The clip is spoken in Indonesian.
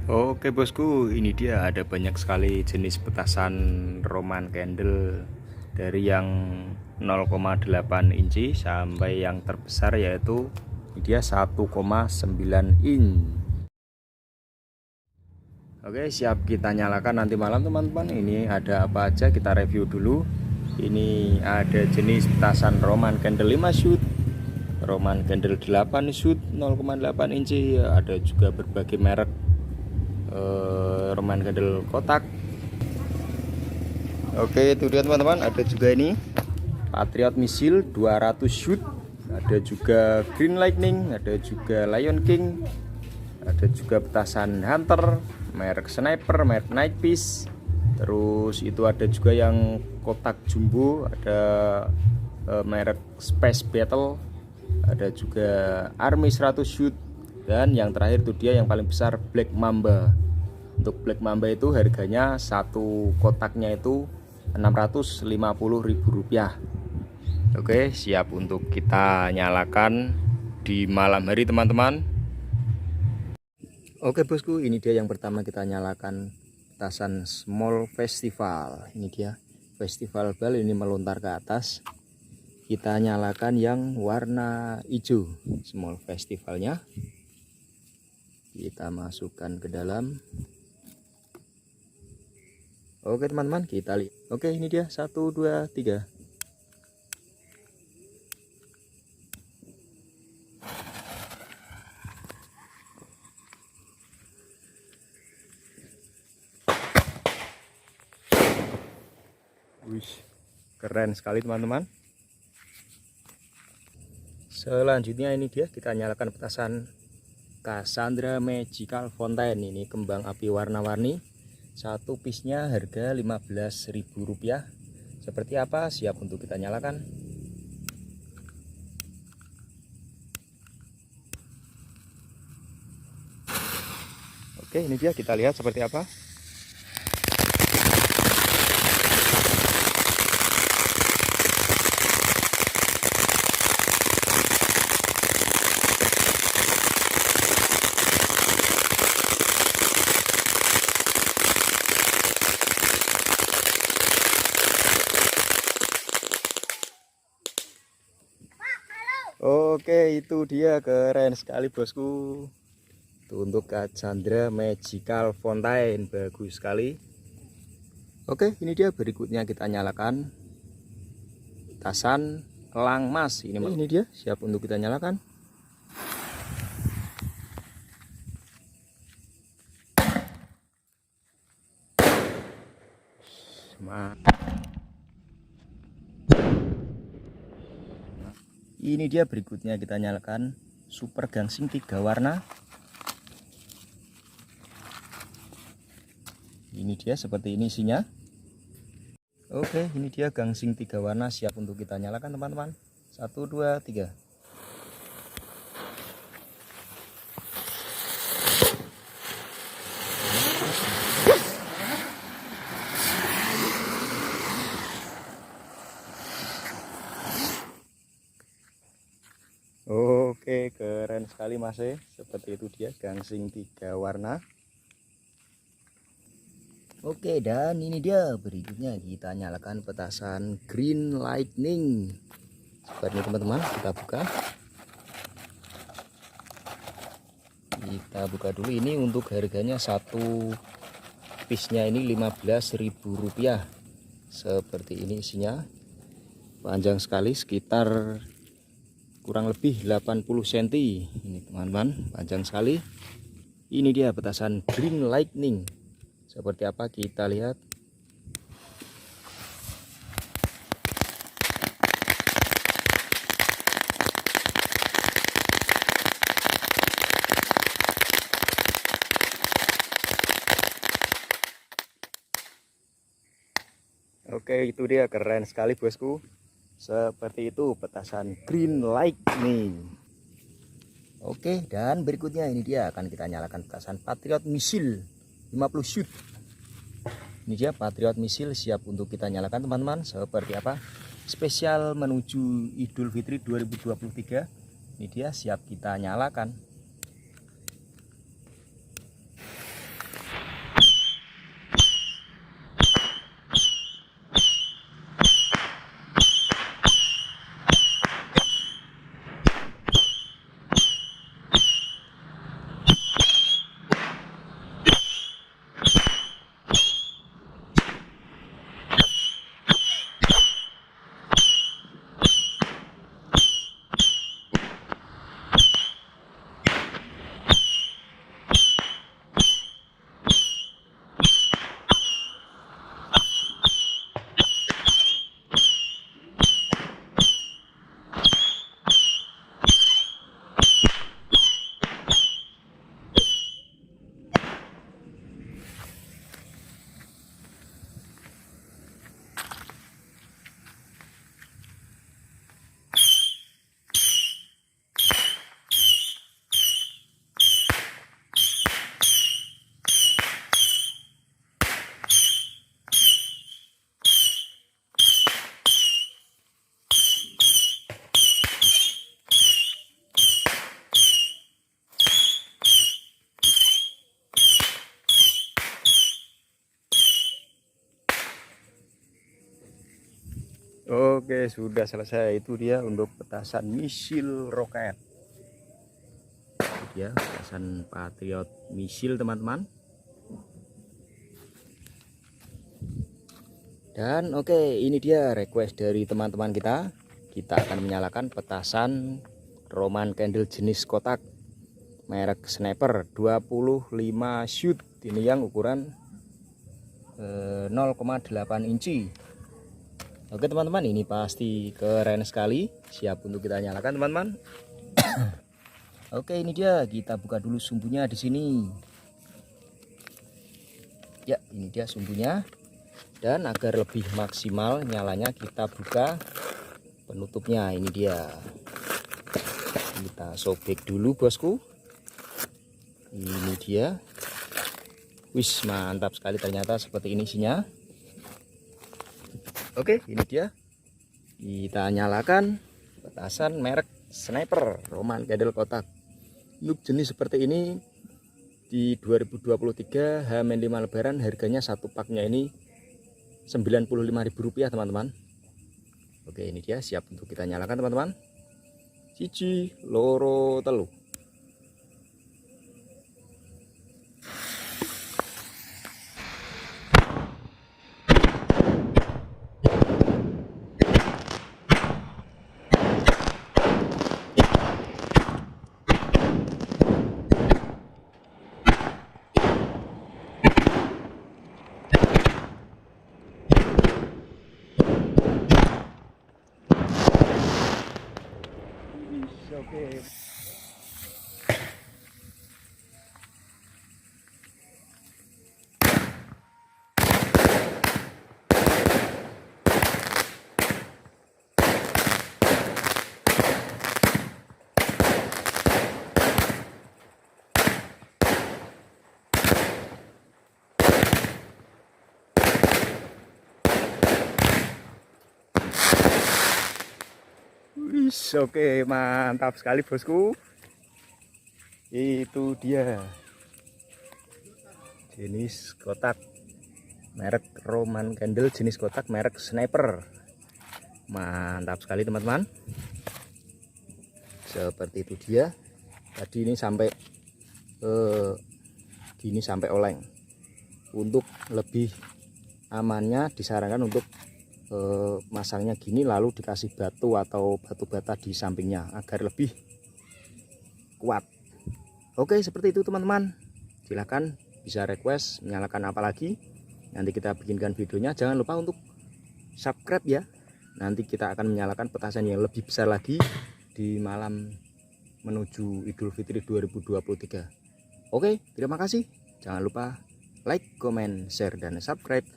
Oke bosku, ini dia ada banyak sekali jenis petasan Roman candle dari yang 0,8 inci sampai yang terbesar yaitu ini dia 1,9 inch. Oke, siap kita nyalakan nanti malam teman-teman. Ini ada apa aja kita review dulu. Ini ada jenis petasan Roman candle 5 shoot, Roman candle 8 shoot 0,8 inci, ada juga berbagai merek Roman candle kotak. Oke, itu dia teman-teman. Ada juga ini Patriot Missile 200 shoot, ada juga Green Lightning, ada juga Lion King, ada juga petasan Hunter merek Sniper, merek Night Piece. Terus itu ada juga yang kotak jumbo, ada merek Space Battle, ada juga Army 100 shoot, dan yang terakhir itu dia yang paling besar Black Mamba. Untuk Black Mamba itu harganya satu kotaknya itu Rp650.000. Oke, siap untuk kita nyalakan di malam hari teman-teman. Oke bosku, ini dia yang pertama kita nyalakan petasan Small Festival. Ini dia Festival Bal, ini melontar ke atas. Kita nyalakan yang warna hijau Small Festivalnya. Kita masukkan ke dalam. Oke teman-teman, kita lihat. Oke, ini dia 1, 2, 3. Wih, keren sekali teman-teman. Selanjutnya ini dia kita nyalakan petasan Cassandra Magical Fountain. Ini kembang api warna-warni. Satu piece-nya harga Rp15.000. Seperti apa? Siap untuk kita nyalakan. Oke, ini dia, kita lihat seperti apa. Oke, itu dia, keren sekali bosku. Itu untuk Cassandra Magical Fountain, bagus sekali. Oke, ini dia, berikutnya kita nyalakan petasan elang mas. Ini dia, siap untuk kita nyalakan. Ini dia, berikutnya kita nyalakan super gangsing 3 warna. Ini dia, seperti ini isinya. Oke, ini dia gangsing 3 warna, siap untuk kita nyalakan teman-teman. 1, 2, 3. Oke, keren sekali mas. Seperti itu dia gangsing 3 warna. Oke, dan ini dia, berikutnya kita nyalakan petasan Green Lightning. Seperti ini teman-teman, kita buka. Kita buka dulu. Ini untuk harganya satu piece-nya ini Rp15.000. Seperti ini isinya. Panjang sekali, sekitar kurang lebih 80 cm. Ini teman-teman, panjang sekali. Ini dia petasan Green Lightning. Seperti apa kita lihat. Oke, itu dia, keren sekali bosku. Seperti itu petasan Green Lightning. Oke, dan berikutnya ini dia akan kita nyalakan petasan Patriot Missile 50 shoot. Ini dia Patriot Missile, siap untuk kita nyalakan teman-teman. Seperti apa? Spesial menuju Idul Fitri 2023. Ini dia, siap kita nyalakan. Oke, sudah selesai. Itu dia untuk petasan misil roket. Itu dia petasan Patriot misil, teman-teman. Dan oke, ini dia request dari teman-teman kita. Kita akan menyalakan petasan Roman candle jenis kotak merek Sniper 25 shoot. Ini yang ukuran 0,8 inci. Oke teman-teman, ini pasti keren sekali. Siap untuk kita nyalakan teman-teman. Oke, ini dia. Kita buka dulu sumbunya di sini. Ya, ini dia sumbunya. Dan agar lebih maksimal nyalanya, kita buka penutupnya. Ini dia. Kita sobek dulu bosku. Ini dia. Wis, mantap sekali ternyata seperti ini isinya. Oke, ini dia. Kita nyalakan petasan merek Sniper Roman candle kotak. Untuk jenis seperti ini di 2023 H-5 Lebaran harganya satu paknya ini Rp95.000 teman-teman. Oke, ini dia siap untuk kita nyalakan teman-teman. Siji, loro, telu. Oke. Oke, mantap sekali bosku. Itu dia jenis kotak merek Roman candle jenis kotak merek Sniper. Mantap sekali teman-teman. Seperti itu dia. Tadi ini sampai gini sampai oleng. Untuk lebih amannya disarankan untuk masangnya gini lalu dikasih batu atau batu bata di sampingnya agar lebih kuat. Oke, seperti itu teman-teman. Silahkan bisa request menyalakan apa lagi, nanti kita bikinkan videonya. Jangan lupa untuk subscribe ya. Nanti kita akan menyalakan petasan yang lebih besar lagi di malam menuju Idul Fitri 2023. Oke, terima kasih. Jangan lupa like, comment, share, dan subscribe.